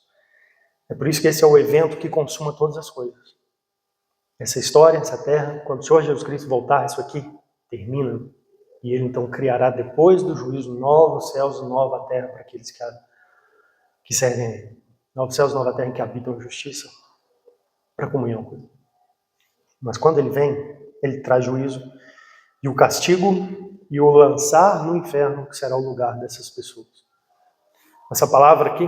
É por isso que esse é o evento que consuma todas as coisas. Essa história, essa terra, quando o Senhor Jesus Cristo voltar, isso aqui termina. E ele então criará depois do juízo novos céus e nova terra para aqueles que servem a ele. Novos céus e nova terra em que habitam a justiça para comunhão com ele. Mas quando ele vem, ele traz juízo e o castigo e o lançar no inferno, que será o lugar dessas pessoas. Essa palavra aqui,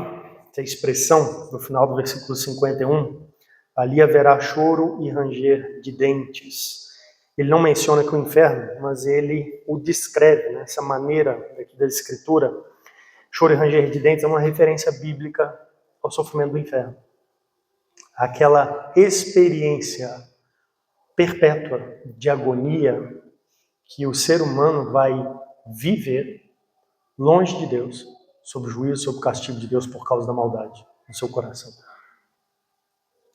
essa expressão no final do versículo 51, ali haverá choro e ranger de dentes. Ele não menciona que o inferno, mas ele o descreve, né? Essa maneira aqui da escritura, choro e ranger de dentes é uma referência bíblica ao sofrimento do inferno. Aquela experiência perpétua de agonia que o ser humano vai viver longe de Deus, sob o juízo, sob o castigo de Deus por causa da maldade no seu coração.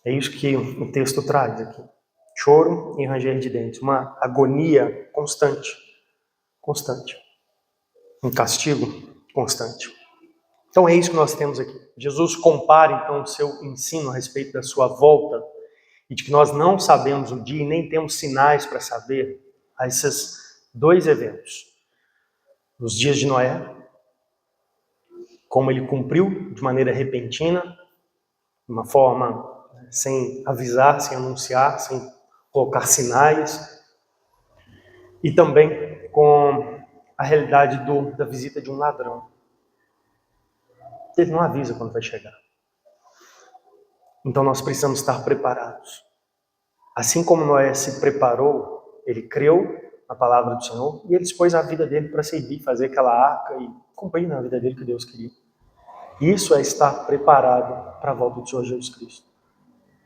É isso que o texto traz aqui. Choro e ranger de dentes, uma agonia constante, um castigo constante. Então é isso que nós temos aqui. Jesus compara então o seu ensino a respeito da sua volta e de que nós não sabemos o dia e nem temos sinais para saber a esses dois eventos. Nos dias de Noé, como ele cumpriu de maneira repentina, de uma forma sem avisar, sem anunciar, sem colocar sinais, e também com a realidade da visita de um ladrão. Ele não avisa quando vai chegar. Então nós precisamos estar preparados. Assim como Noé se preparou, ele creu na palavra do Senhor e ele expôs a vida dele para servir, fazer aquela arca e cumprir na vida dele o que Deus queria. Isso é estar preparado para a volta do Senhor Jesus Cristo.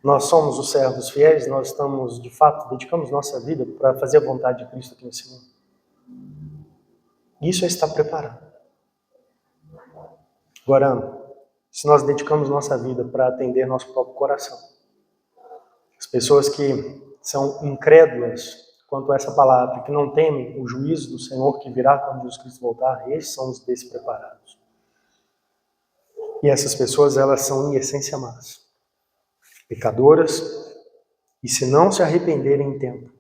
Nós somos os servos fiéis, nós estamos, de fato, dedicamos nossa vida para fazer a vontade de Cristo aqui nesse mundo. Isso é estar preparado. Agora, se nós dedicamos nossa vida para atender nosso próprio coração, as pessoas que são incrédulas quanto a essa palavra, que não temem o juízo do Senhor que virá quando Jesus Cristo voltar, esses são os despreparados. E essas pessoas, elas são em essência más, pecadoras, e se não se arrependerem em tempo,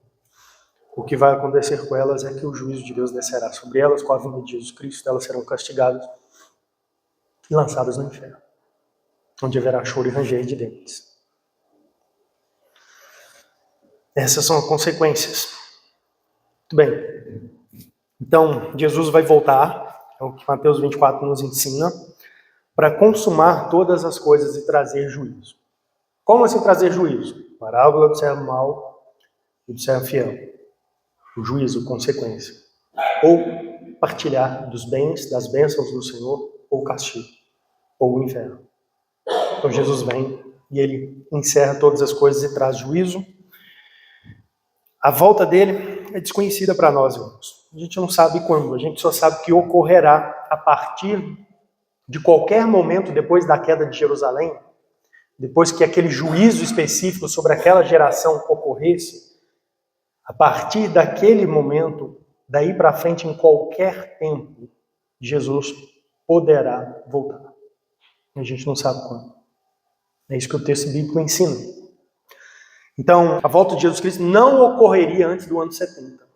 o que vai acontecer com elas é que o juízo de Deus descerá sobre elas com a vinda de Jesus Cristo, elas serão castigadas e lançadas no inferno, onde haverá choro e ranger de dentes. Essas são as consequências. Muito bem. Então, Jesus vai voltar, é o que Mateus 24 nos ensina, para consumar todas as coisas e trazer juízo. Como assim trazer juízo? Parábola do servo mau e do servo fiel. O juízo, consequência. Ou partilhar dos bens, das bênçãos do Senhor, ou castigo, ou o inferno. Então Jesus vem e ele encerra todas as coisas e traz juízo. A volta dele é desconhecida para nós, irmãos. A gente não sabe quando, a gente só sabe que ocorrerá a partir de qualquer momento depois da queda de Jerusalém, depois que aquele juízo específico sobre aquela geração ocorresse. A partir daquele momento, daí para frente, em qualquer tempo, Jesus poderá voltar. A gente não sabe quando. É isso que o texto bíblico ensina. Então, a volta de Jesus Cristo não ocorreria antes do ano 70.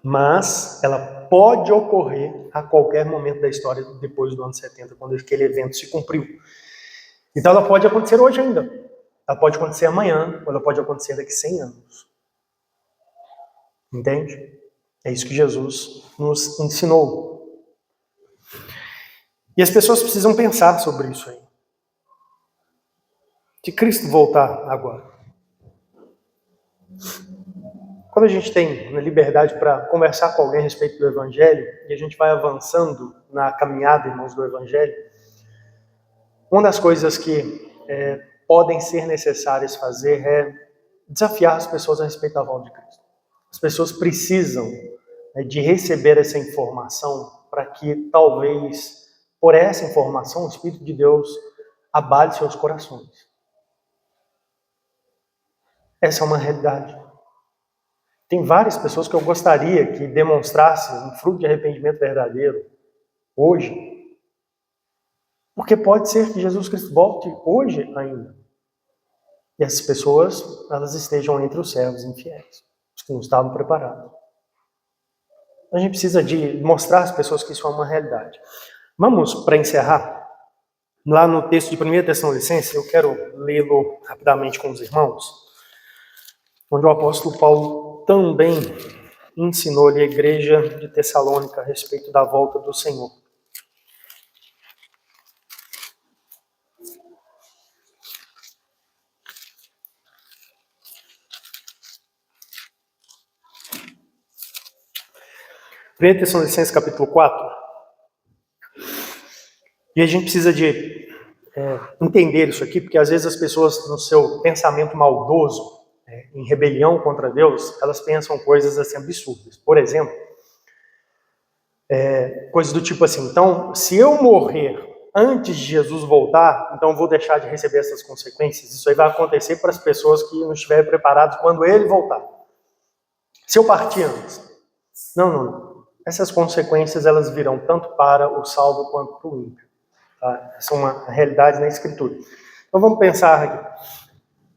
Mas ela pode ocorrer a qualquer momento da história depois do ano 70, quando aquele evento se cumpriu. Então ela pode acontecer hoje ainda. Ela pode acontecer amanhã, ou ela pode acontecer daqui a 100 anos. Entende? É isso que Jesus nos ensinou. E as pessoas precisam pensar sobre isso aí. Se Cristo voltar agora, quando a gente tem liberdade para conversar com alguém a respeito do Evangelho, e a gente vai avançando na caminhada, irmãos, do Evangelho, uma das coisas que podem ser necessárias fazer é desafiar as pessoas a respeito da volta de Cristo. As pessoas precisam de receber essa informação para que talvez, por essa informação, o Espírito de Deus abale seus corações. Essa é uma realidade. Tem várias pessoas que eu gostaria que demonstrassem um fruto de arrependimento verdadeiro hoje, porque pode ser que Jesus Cristo volte hoje ainda. E essas pessoas, elas estejam entre os servos infiéis, os que não estavam preparados. A gente precisa de mostrar às pessoas que isso é uma realidade. Vamos, para encerrar, lá no texto de 1 Tessalonicenses, eu quero lê-lo rapidamente com os irmãos, onde o apóstolo Paulo também ensinou-lhe a igreja de Tessalônica a respeito da volta do Senhor. Primeira Tessalonicenses capítulo 4. E a gente precisa de entender isso aqui, porque às vezes as pessoas, no seu pensamento maldoso, em rebelião contra Deus, elas pensam coisas assim absurdas. Por exemplo, coisas do tipo assim, então, se eu morrer antes de Jesus voltar, então eu vou deixar de receber essas consequências. Isso aí vai acontecer para as pessoas que não estiverem preparadas quando ele voltar. Se eu partir antes. Não. Essas consequências, elas virão tanto para o salvo quanto para o ímpio. Tá? Essa é uma realidade na Escritura. Então vamos pensar aqui.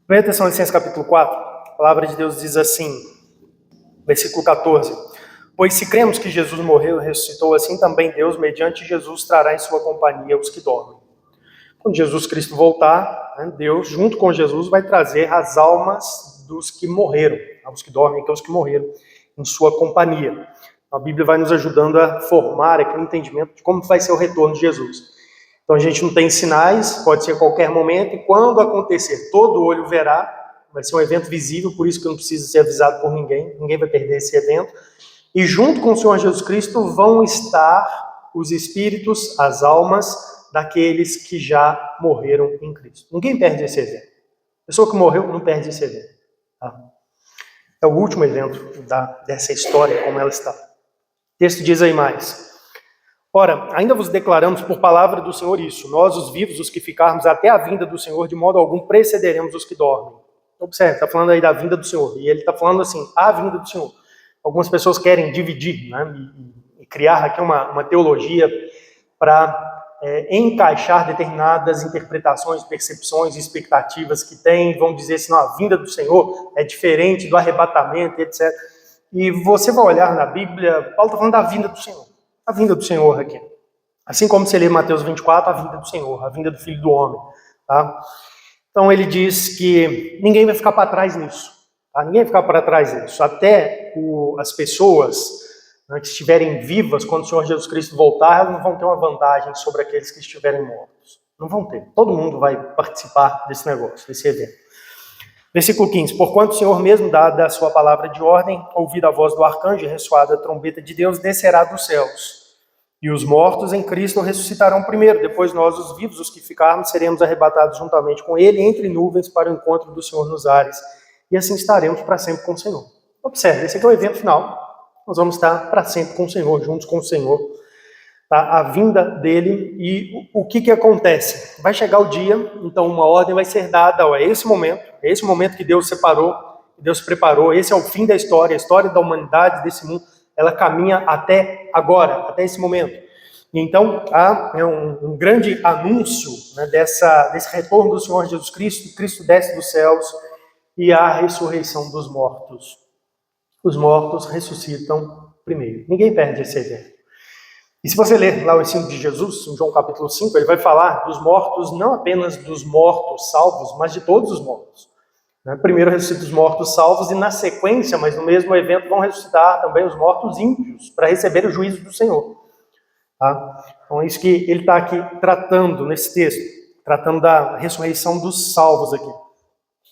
1 Tessalonicenses capítulo 4, a palavra de Deus diz assim, versículo 14: Pois se cremos que Jesus morreu e ressuscitou, assim também Deus, mediante Jesus, trará em sua companhia os que dormem. Quando Jesus Cristo voltar, Deus, junto com Jesus, vai trazer as almas dos que morreram, os que dormem, aqueles que morreram, em sua companhia. A Bíblia vai nos ajudando a formar aquele entendimento de como vai ser o retorno de Jesus. Então a gente não tem sinais, pode ser a qualquer momento, e quando acontecer, todo olho verá, vai ser um evento visível, por isso que não precisa ser avisado por ninguém vai perder esse evento. E junto com o Senhor Jesus Cristo vão estar os espíritos, as almas daqueles que já morreram em Cristo. Ninguém perde esse evento. A pessoa que morreu não perde esse evento. Tá? É o último evento dessa história, como ela está. O texto diz aí mais. Ora, ainda vos declaramos por palavra do Senhor isso, nós os vivos, os que ficarmos até a vinda do Senhor, de modo algum precederemos os que dormem. Observe, está falando aí da vinda do Senhor, e ele está falando assim, a vinda do Senhor. Algumas pessoas querem dividir, né, e criar aqui uma teologia para encaixar determinadas interpretações, percepções, expectativas que tem, vão dizer assim, não, a vinda do Senhor é diferente do arrebatamento, etc. E você vai olhar na Bíblia, Paulo está falando da vinda do Senhor. A vinda do Senhor aqui. Assim como você lê Mateus 24, a vinda do Senhor, a vinda do Filho do Homem. Tá? Então ele diz que ninguém vai ficar para trás nisso. Tá? Ninguém vai ficar para trás nisso. Até as pessoas, né, que estiverem vivas, quando o Senhor Jesus Cristo voltar, elas não vão ter uma vantagem sobre aqueles que estiverem mortos. Não vão ter. Todo mundo vai participar desse negócio, desse evento. Versículo 15. Porquanto o Senhor mesmo, dada a sua palavra de ordem, ouvida a voz do arcanjo e ressoada a trombeta de Deus, descerá dos céus. E os mortos em Cristo ressuscitarão primeiro. Depois nós, os vivos, os que ficarmos, seremos arrebatados juntamente com ele entre nuvens para o encontro do Senhor nos ares. E assim estaremos para sempre com o Senhor. Observe, esse aqui é o evento final. nós vamos estar para sempre com o Senhor, juntos com o Senhor. Tá? A vinda dele e o que acontece? Vai chegar o dia, então uma ordem vai ser dada, é esse momento que Deus separou, que Deus preparou, esse é o fim da história, a história da humanidade, desse mundo, ela caminha até agora, até esse momento. Então, há um grande anúncio, né, desse retorno do Senhor Jesus Cristo. Cristo desce dos céus e a ressurreição dos mortos. Os mortos ressuscitam primeiro. Ninguém perde esse evento. E se você ler lá o ensino de Jesus, em João capítulo 5, ele vai falar dos mortos, não apenas dos mortos salvos, mas de todos os mortos. Primeiro ressuscita os mortos salvos e na sequência, mas no mesmo evento, vão ressuscitar também os mortos ímpios para receber o juízo do Senhor. Tá? Então é isso que ele está aqui tratando nesse texto, tratando da ressurreição dos salvos aqui.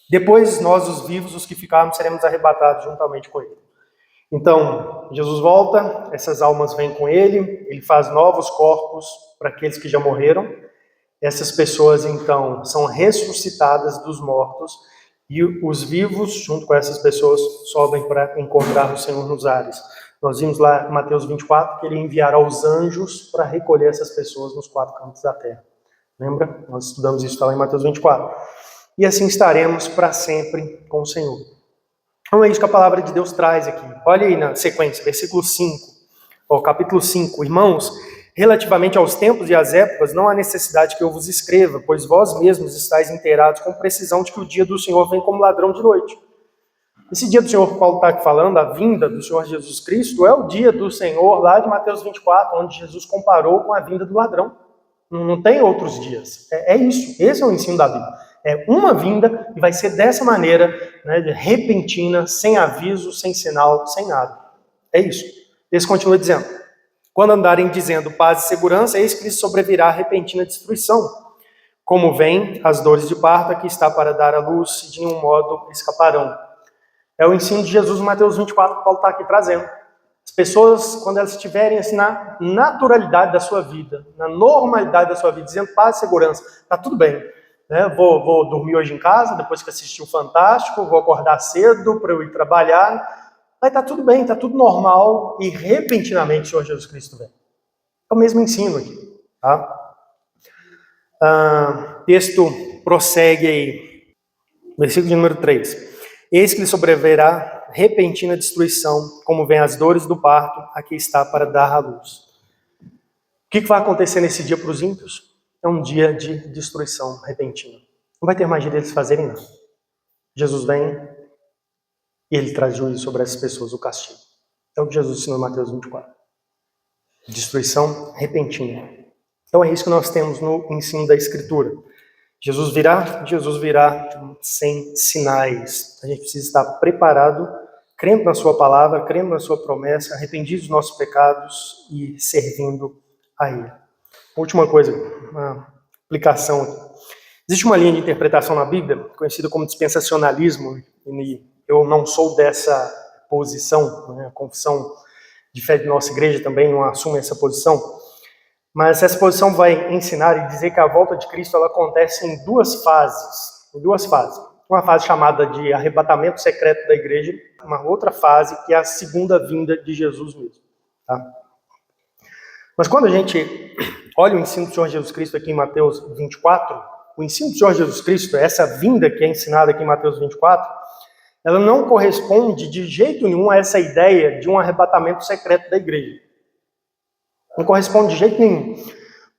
Depois nós, os vivos, os que ficarmos, seremos arrebatados juntamente com ele. Então, Jesus volta, essas almas vêm com ele faz novos corpos para aqueles que já morreram. Essas pessoas, então, são ressuscitadas dos mortos e os vivos, junto com essas pessoas, sobem para encontrar o Senhor nos ares. Nós vimos lá em Mateus 24 que ele enviará os anjos para recolher essas pessoas nos 4 cantos da terra. Lembra? Nós estudamos isso lá em Mateus 24. E assim estaremos para sempre com o Senhor. Então é isso que a palavra de Deus traz aqui. Olha aí na sequência, versículo 5, capítulo 5. Irmãos, relativamente aos tempos e às épocas, não há necessidade que eu vos escreva, pois vós mesmos estáis inteirados com precisão de que o dia do Senhor vem como ladrão de noite. Esse dia do Senhor que Paulo está aqui falando, a vinda do Senhor Jesus Cristo, é o dia do Senhor lá de Mateus 24, onde Jesus comparou com a vinda do ladrão. Não tem outros dias. É isso. Esse é o ensino da Bíblia. É uma vinda e vai ser dessa maneira, né, repentina, sem aviso, sem sinal, sem nada. É isso. Ele continua dizendo: quando andarem dizendo paz e segurança, eis que lhes sobrevirá a repentina destruição. Como vem as dores de parto, que está para dar à luz, e de nenhum modo escaparão. É o ensino de Jesus em Mateus 24 que Paulo está aqui trazendo. As pessoas, quando elas estiverem assim, na naturalidade da sua vida, na normalidade da sua vida, dizendo paz e segurança, está tudo bem. Vou dormir hoje em casa, depois que assistir o Fantástico, vou acordar cedo para eu ir trabalhar. Vai estar tudo bem, está tudo normal e repentinamente o Senhor Jesus Cristo vem. É o mesmo ensino aqui. Tá? Texto prossegue aí, versículo de número 3. Eis que lhe sobrevirá repentina destruição, como vem as dores do parto, aqui está para dar à luz. O que vai acontecer nesse dia para os ímpios? É um dia de destruição repentina. Não vai ter mais jeito deles fazerem nada. Jesus vem e ele traz juízo sobre essas pessoas, o castigo. É o que Jesus ensinou em Mateus 24. Destruição repentina. Então é isso que nós temos no ensino da Escritura. Jesus virá sem sinais. A gente precisa estar preparado, crendo na sua palavra, crendo na sua promessa, arrependido dos nossos pecados e servindo a Ele. Última coisa, uma aplicação aqui. Existe uma linha de interpretação na Bíblia, conhecida como dispensacionalismo, e eu não sou dessa posição, né? A confissão de fé de nossa igreja também não assume essa posição, mas essa posição vai ensinar e dizer que a volta de Cristo ela acontece em duas fases. Uma fase chamada de arrebatamento secreto da igreja, uma outra fase que é a segunda vinda de Jesus mesmo. Tá? Mas quando a gente olha o ensino do Senhor Jesus Cristo aqui em Mateus 24, o ensino do Senhor Jesus Cristo, essa vinda que é ensinada aqui em Mateus 24, ela não corresponde de jeito nenhum a essa ideia de um arrebatamento secreto da igreja. Não corresponde de jeito nenhum.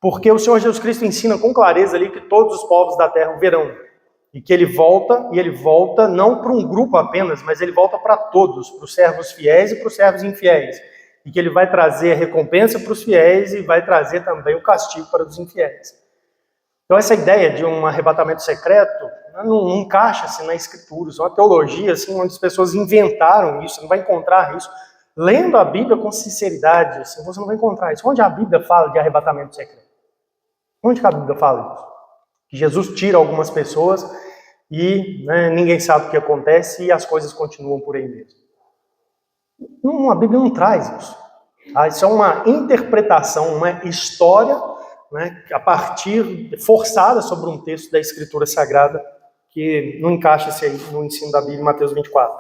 Porque o Senhor Jesus Cristo ensina com clareza ali que todos os povos da terra o verão. E que ele volta não para um grupo apenas, mas ele volta para todos, para os servos fiéis e para os servos infiéis. E que ele vai trazer a recompensa para os fiéis e vai trazer também o castigo para os infiéis. Então essa ideia de um arrebatamento secreto não encaixa-se na Escritura. Isso é uma teologia assim, onde as pessoas inventaram isso, você não vai encontrar isso. Lendo a Bíblia com sinceridade, assim, você não vai encontrar isso. Onde a Bíblia fala de arrebatamento secreto? Onde que a Bíblia fala isso? Que Jesus tira algumas pessoas e ninguém sabe o que acontece e as coisas continuam por aí mesmo. Não, a Bíblia não traz isso. Tá? Isso é uma interpretação, uma história a partir, forçada sobre um texto da Escritura Sagrada que não encaixa-se aí no ensino da Bíblia em Mateus 24.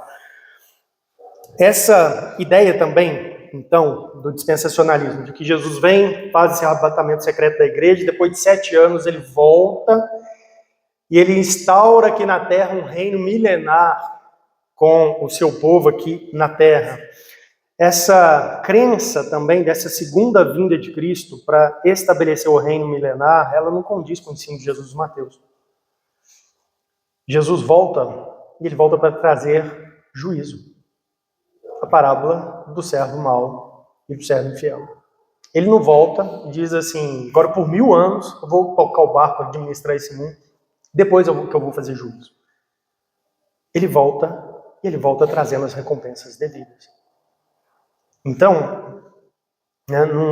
Essa ideia também, então, do dispensacionalismo, de que Jesus vem, faz esse arrebatamento secreto da igreja, depois de 7 anos ele volta e ele instaura aqui na terra um reino milenar com o seu povo aqui na terra. Essa crença também dessa segunda vinda de Cristo para estabelecer o reino milenar, ela não condiz com o ensino de Jesus e Mateus. Jesus volta, e ele volta para trazer juízo. A parábola do servo mau e do servo infiel. Ele não volta e diz assim, agora por 1000 anos eu vou tocar o barco, administrar esse mundo, depois que eu vou fazer juízo. Ele volta, e ele volta trazendo as recompensas devidas. Então,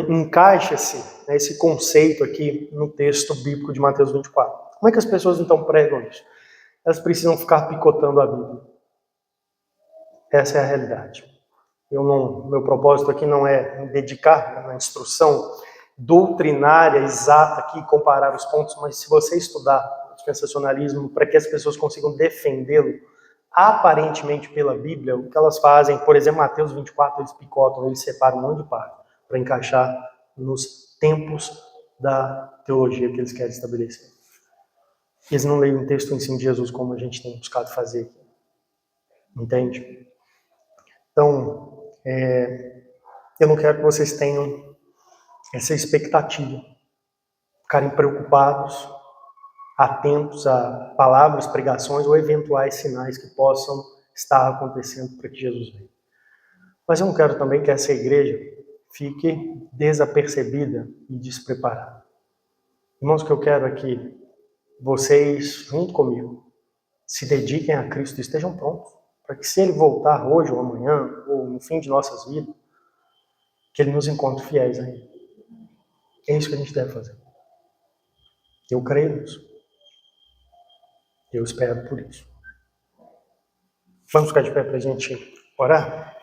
encaixa-se esse conceito aqui no texto bíblico de Mateus 24. Como é que as pessoas então pregam isso? Elas precisam ficar picotando a Bíblia. Essa é a realidade. Meu propósito aqui não é me dedicar na instrução doutrinária exata aqui, comparar os pontos, mas se você estudar o dispensacionalismo para que as pessoas consigam defendê-lo aparentemente pela Bíblia, o que elas fazem, por exemplo, Mateus 24, eles picotam, eles separam um monte de parte para encaixar nos tempos da teologia que eles querem estabelecer. Eles não leem o texto em si de Jesus como a gente tem buscado fazer aqui. Entende? Então, eu não quero que vocês tenham essa expectativa, ficarem preocupados, atentos a palavras, pregações ou eventuais sinais que possam estar acontecendo para que Jesus venha. Mas eu não quero também que essa igreja fique desapercebida e despreparada. Irmãos, o que eu quero é que vocês, junto comigo, se dediquem a Cristo e estejam prontos, para que se Ele voltar hoje ou amanhã, ou no fim de nossas vidas, que Ele nos encontre fiéis a Ele. É isso que a gente deve fazer. Eu creio nisso. Eu espero por isso. Vamos ficar de pé para a gente orar?